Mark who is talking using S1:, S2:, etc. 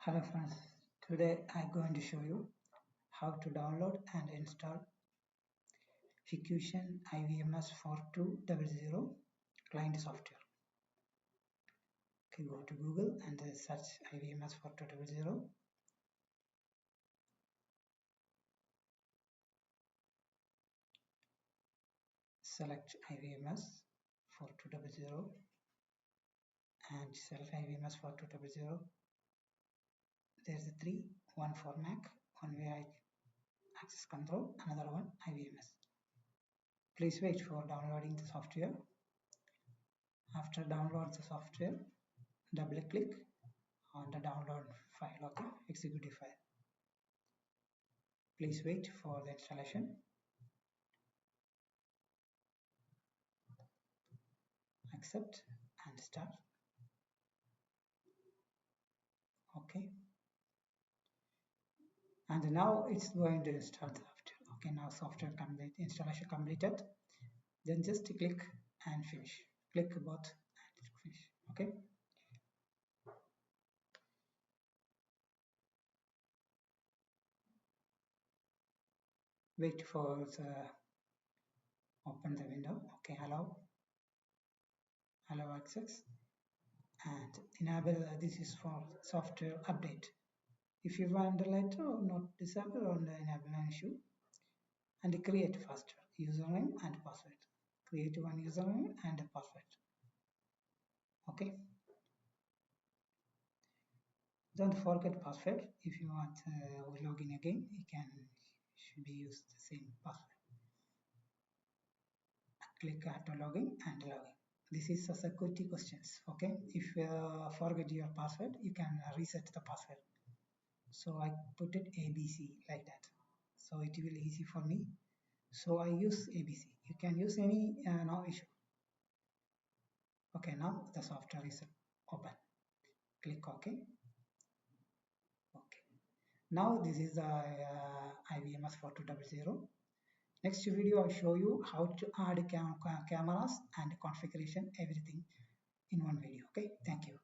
S1: Hello friends, today I'm going to show you how to download and install Hikvision IVMS4200 client software. Okay, go to Google and search IVMS4200. Select IVMS4200 and select IVMS4200. There's a three, one for Mac, one where access control, another one IVMS. Please wait for downloading the software. After download the software, double click on the download file, okay, executive file. Please wait for the installation. Accept and start. Okay. And now it's going to install the software. Okay, now software complete, installation completed. Then just click and finish. Click both and finish. Okay. Wait for the open the window. Okay, allow access and enable. This is for software update. If you want the letter or not disable or enable an issue, and create faster username and password. Create one username and a password. Okay. Don't forget password. If you want login again, you should be use the same password. Click auto login and login. This is a security questions. Okay. If you forget your password, you can reset the password. So I put it ABC like that. So it will be easy for me. So I use ABC. You can use any, no issue. Okay, now the software is open. Click OK. Okay. Now this is the IVMS4200. Next video I'll show you how to add cameras and configuration, everything in one video. Okay, thank you.